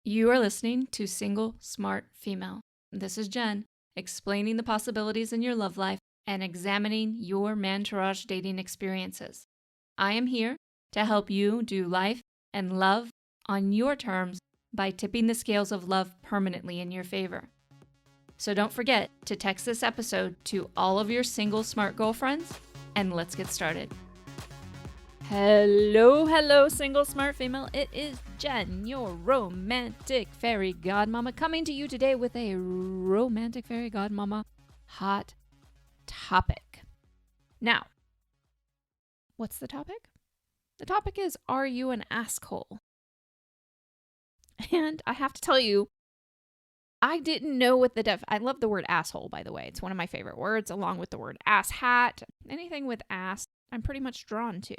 You are listening to Single Smart Female. This is Jen, explaining the possibilities in your love life and examining your mantourage dating experiences. I am here to help you do life and love on your terms by tipping the scales of love permanently in your favor. So don't forget to text this episode to all of your single smart girlfriends, and let's get started. Hello, single smart female. It is Jen, your romantic fairy godmama, coming to you today with a romantic fairy godmama hot topic. Now, what's the topic? The topic is, are you an asshole? And I have to tell you, I didn't know what I love the word asshole, by the way. It's one of my favorite words, along with the word asshat. Anything with ass, I'm pretty much drawn to.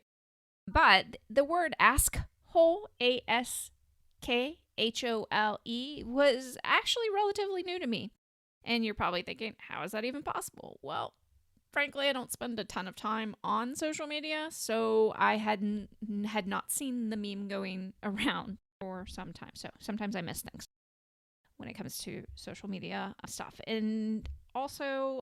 But the word askhole, A-S-K-H-O-L-E, was actually relatively new to me. And you're probably thinking, how is that even possible? Well, frankly, I don't spend a ton of time on social media, so I had not seen the meme going around for some time. So sometimes I miss things when it comes to social media stuff. And also,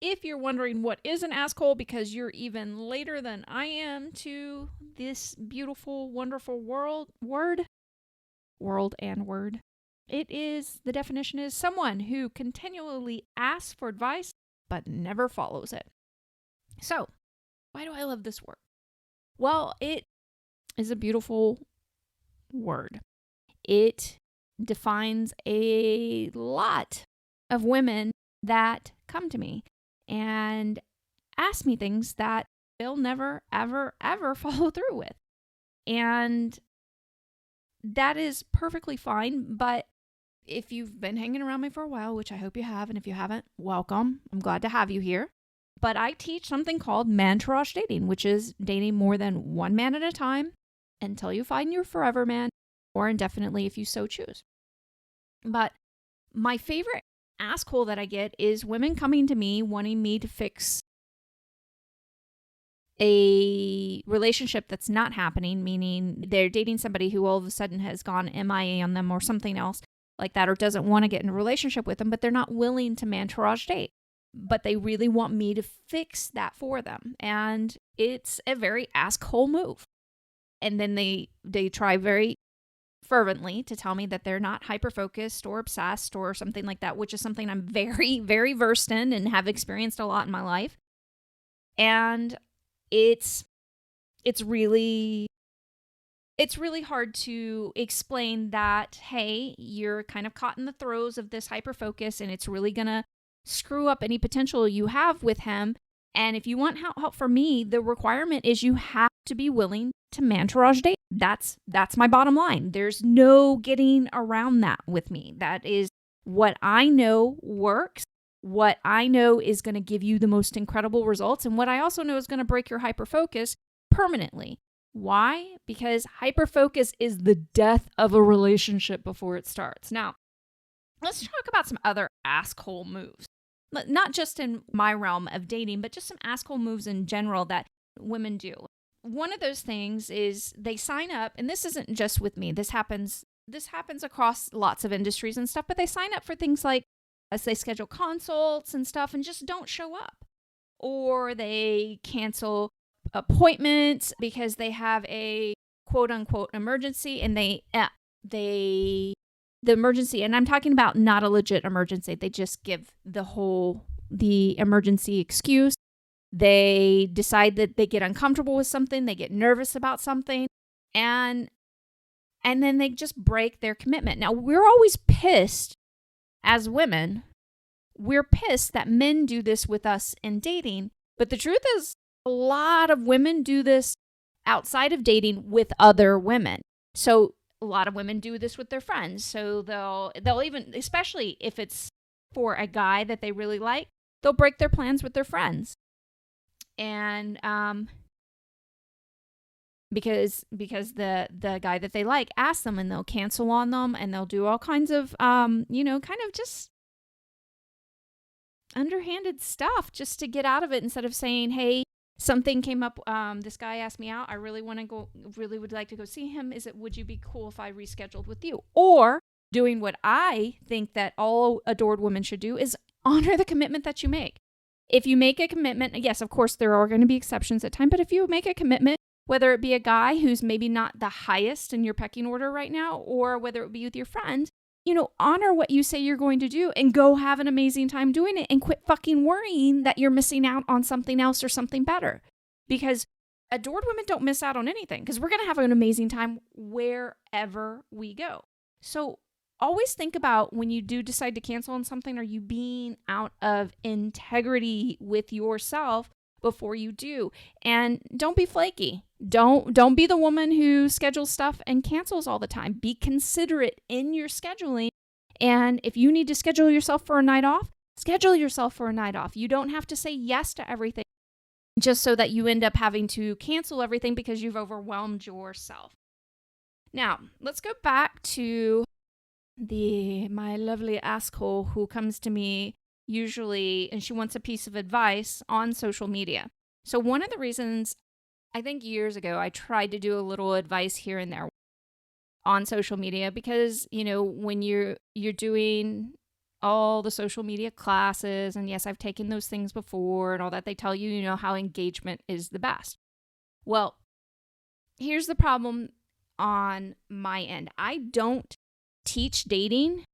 if you're wondering what is an asshole because you're even later than I am to this beautiful, wonderful word, the definition is someone who continually asks for advice but never follows it. So, why do I love this word? Well, it is a beautiful word. It defines a lot of women that come to me and ask me things that they'll never, ever, ever follow through with. And that is perfectly fine. But if you've been hanging around me for a while, which I hope you have, and if you haven't, welcome. I'm glad to have you here. But I teach something called mantourage dating, which is dating more than one man at a time until you find your forever man, or indefinitely if you so choose. But my favorite asshole that I get is women coming to me wanting me to fix a relationship that's not happening, meaning they're dating somebody who all of a sudden has gone MIA on them or something else like that, or doesn't want to get in a relationship with them, but they're not willing to mantourage date. But they really want me to fix that for them. And it's a very asshole move. And then they try very fervently to tell me that they're not hyper-focused or obsessed or something like that, which is something I'm very, very versed in and have experienced a lot in my life. And it's really hard to explain that, hey, you're kind of caught in the throes of this hyper-focus and it's really going to screw up any potential you have with him. And if you want help from me, the requirement is you have to be willing to mantourage date. That's my bottom line. There's no getting around that with me. That is what I know works, what I know is going to give you the most incredible results, and what I also know is going to break your hyperfocus permanently. Why? Because hyperfocus is the death of a relationship before it starts. Now, let's talk about some other asshole moves. Not just in my realm of dating, but just some asshole moves in general that women do. One of those things is they sign up, and this isn't just with me. This happens across lots of industries and stuff, but they sign up for things like as they schedule consults and stuff and just don't show up. Or they cancel appointments because they have a quote unquote emergency, and the emergency, and I'm talking about not a legit emergency. They just give the emergency excuse. They decide that they get uncomfortable with something, they get nervous about something, and then they just break their commitment. Now, we're always pissed as women. We're pissed that men do this with us in dating, but the truth is a lot of women do this outside of dating with other women. So a lot of women do this with their friends. So they'll even, especially if it's for a guy that they really like, they'll break their plans with their friends. And because the guy that they like asks them, and they'll cancel on them, and they'll do all kinds of kind of just underhanded stuff just to get out of it, instead of saying, hey, Something came up. This guy asked me out. I really want to go, really would like to go see him. Would you be cool if I rescheduled with you? Or doing what I think that all adored women should do is honor the commitment that you make. If you make a commitment, yes, of course, there are going to be exceptions at times, but if you make a commitment, whether it be a guy who's maybe not the highest in your pecking order right now, or whether it be with your friend, honor what you say you're going to do and go have an amazing time doing it and quit fucking worrying that you're missing out on something else or something better. Because adored women don't miss out on anything because we're going to have an amazing time wherever we go. So always think about when you do decide to cancel on something, are you being out of integrity with yourself before you do? And don't be flaky. Don't be the woman who schedules stuff and cancels all the time. Be considerate in your scheduling. And if you need to schedule yourself for a night off, schedule yourself for a night off. You don't have to say yes to everything just so that you end up having to cancel everything because you've overwhelmed yourself. Now, let's go back to my lovely Askhole who comes to me usually and she wants a piece of advice on social media. So one of the reasons, I think years ago, I tried to do a little advice here and there on social media because, when you're doing all the social media classes, and yes, I've taken those things before and all that, they tell you, how engagement is the best. Well, here's the problem on my end. I don't teach dating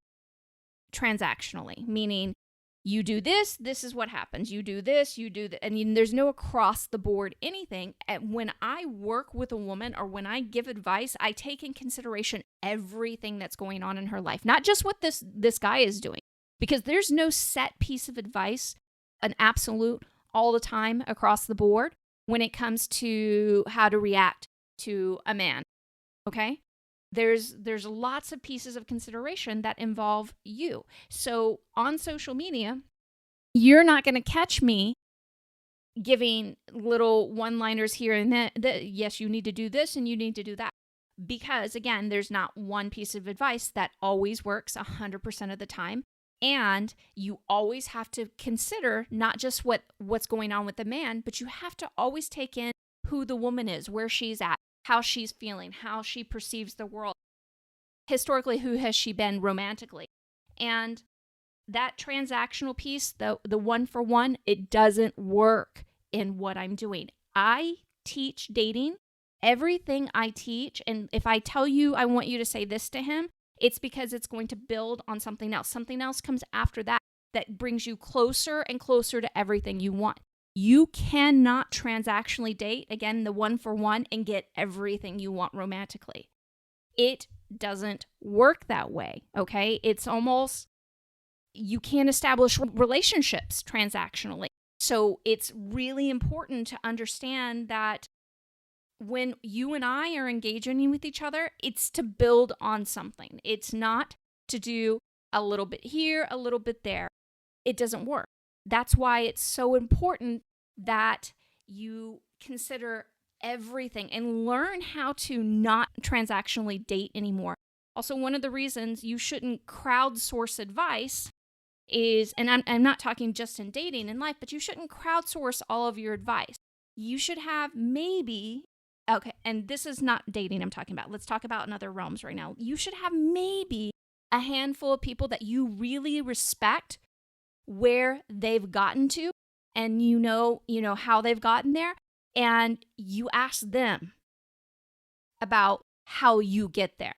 transactionally, meaning you do this, this is what happens. You do this, you do that. And there's no across the board anything. And when I work with a woman or when I give advice, I take in consideration everything that's going on in her life, not just what this guy is doing, because there's no set piece of advice, an absolute all the time across the board when it comes to how to react to a man. Okay? There's lots of pieces of consideration that involve you. So on social media, you're not going to catch me giving little one-liners here and there. Yes, you need to do this and you need to do that. Because again, there's not one piece of advice that always works 100% of the time. And you always have to consider not just what's going on with the man, but you have to always take in who the woman is, where she's at, how she's feeling, how she perceives the world. Historically, who has she been romantically? And that transactional piece, the one for one, it doesn't work in what I'm doing. I teach dating. Everything I teach, and if I tell you I want you to say this to him, it's because it's going to build on something else. Something else comes after that brings you closer and closer to everything you want. You cannot transactionally date, again, the one for one, and get everything you want romantically. It doesn't work that way, okay? It's almost, you can't establish relationships transactionally. So it's really important to understand that when you and I are engaging with each other, it's to build on something. It's not to do a little bit here, a little bit there. It doesn't work. That's why it's so important that you consider everything and learn how to not transactionally date anymore. Also, one of the reasons you shouldn't crowdsource advice is, and I'm not talking just in dating in life, but you shouldn't crowdsource all of your advice. You should have maybe, okay, and this is not dating I'm talking about. Let's talk about in other realms right now. You should have maybe a handful of people that you really respect where they've gotten to, and you know how they've gotten there, and you ask them about how you get there.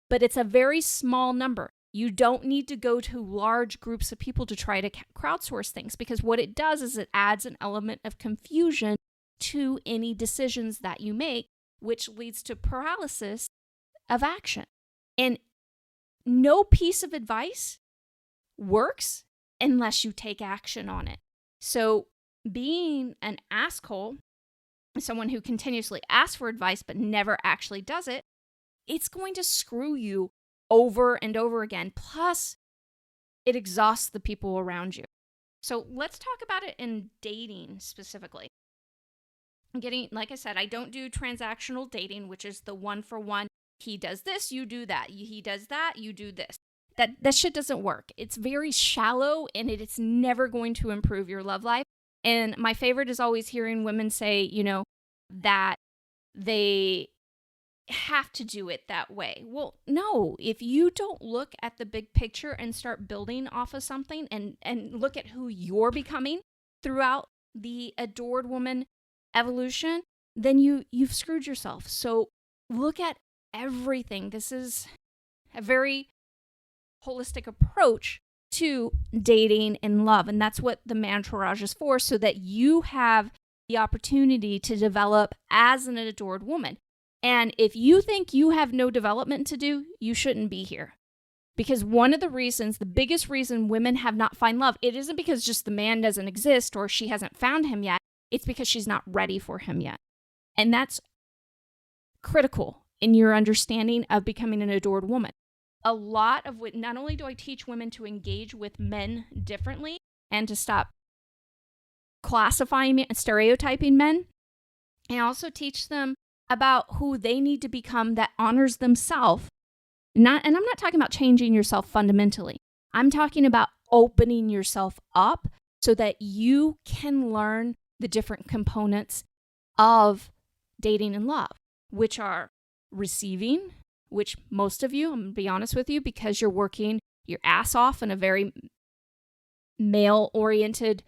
But it's a very small number. You don't need to go to large groups of people to try to crowdsource things, because what it does is it adds an element of confusion to any decisions that you make, which leads to paralysis of action. And no piece of advice works unless you take action on it. So being an asshole, someone who continuously asks for advice but never actually does it, it's going to screw you over and over again. Plus, it exhausts the people around you. So let's talk about it in dating specifically. Like I said, I don't do transactional dating, which is the one for one. He does this, you do that. He does that, you do this. That shit doesn't work. It's very shallow, and it's never going to improve your love life. And my favorite is always hearing women say, that they have to do it that way. Well, no, if you don't look at the big picture and start building off of something and look at who you're becoming throughout the adored woman evolution, then you've screwed yourself. So look at everything. This is a very holistic approach to dating and love. And that's what the Mantourage is for, so that you have the opportunity to develop as an adored woman. And if you think you have no development to do, you shouldn't be here. Because one of the reasons, the biggest reason women have not found love, it isn't because just the man doesn't exist or she hasn't found him yet. It's because she's not ready for him yet. And that's critical in your understanding of becoming an adored woman. A lot of what, not only do I teach women to engage with men differently and to stop classifying and stereotyping men, I also teach them about who they need to become that honors themselves. And I'm not talking about changing yourself fundamentally. I'm talking about opening yourself up so that you can learn the different components of dating and love, which are receiving, which most of you, I'm going to be honest with you, because you're working your ass off in a very male-oriented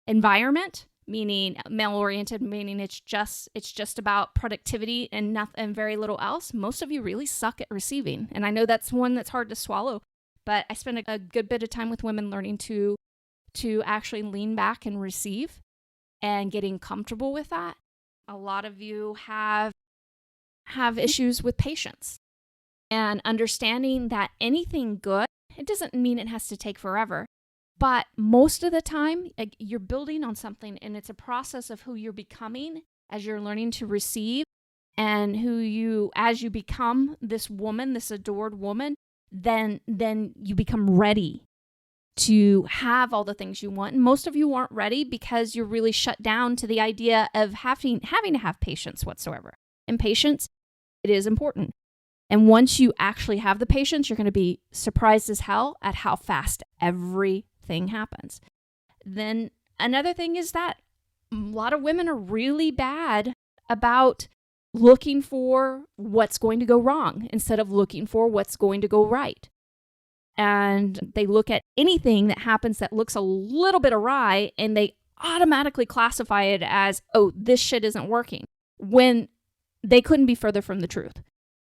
environment, meaning it's just about productivity and very little else. Most of you really suck at receiving. And I know that's one that's hard to swallow, but I spend a good bit of time with women learning to actually lean back and receive and getting comfortable with that. A lot of you have issues with patience and understanding that anything good, it doesn't mean it has to take forever. But most of the time, you're building on something, and it's a process of who you're becoming as you're learning to receive, and as you become this woman, this adored woman, then you become ready to have all the things you want. And most of you aren't ready because you're really shut down to the idea of having to have patience whatsoever. And patience, it is important. And once you actually have the patience, you're going to be surprised as hell at how fast everything happens. Then another thing is that a lot of women are really bad about looking for what's going to go wrong instead of looking for what's going to go right. And they look at anything that happens that looks a little bit awry and they automatically classify it as, oh, this shit isn't working, when they couldn't be further from the truth.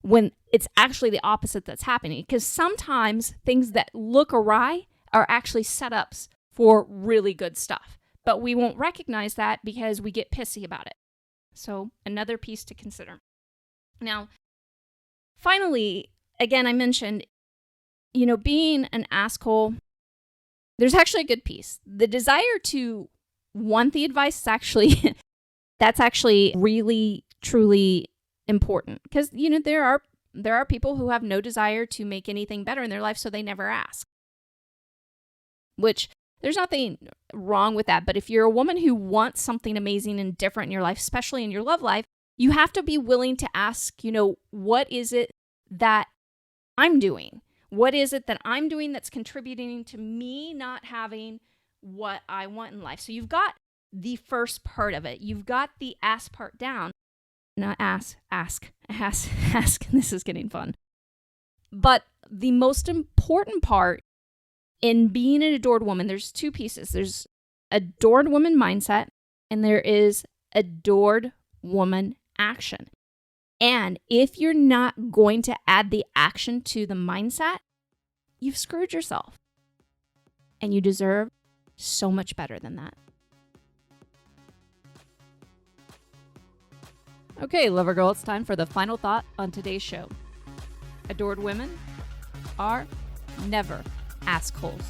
When it's actually the opposite that's happening. Because sometimes things that look awry are actually setups for really good stuff. But we won't recognize that because we get pissy about it. So another piece to consider. Now, finally, again, I mentioned, being an asshole, there's actually a good piece. The desire to want the advice is that's actually really, truly important. Because, there are people who have no desire to make anything better in their life, so they never ask. Which, there's nothing wrong with that. But if you're a woman who wants something amazing and different in your life, especially in your love life, you have to be willing to ask, what is it that I'm doing? What is it that I'm doing that's contributing to me not having what I want in life? So you've got the first part of it. You've got the ask part down. Not ask. This is getting fun. But the most important part in being an adored woman, there's two pieces. There's adored woman mindset, and there is adored woman action. And if you're not going to add the action to the mindset, you've screwed yourself. And you deserve so much better than that. Okay, lover girl, it's time for the final thought on today's show. Adored women are never assholes.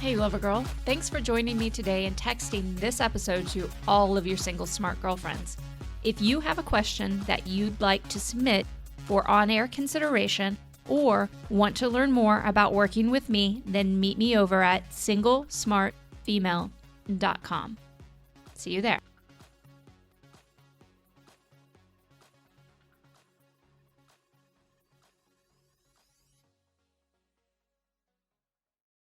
Hey, lover girl. Thanks for joining me today and texting this episode to all of your single smart girlfriends. If you have a question that you'd like to submit for on-air consideration or want to learn more about working with me, then meet me over at singlesmartfemale.com. See you there.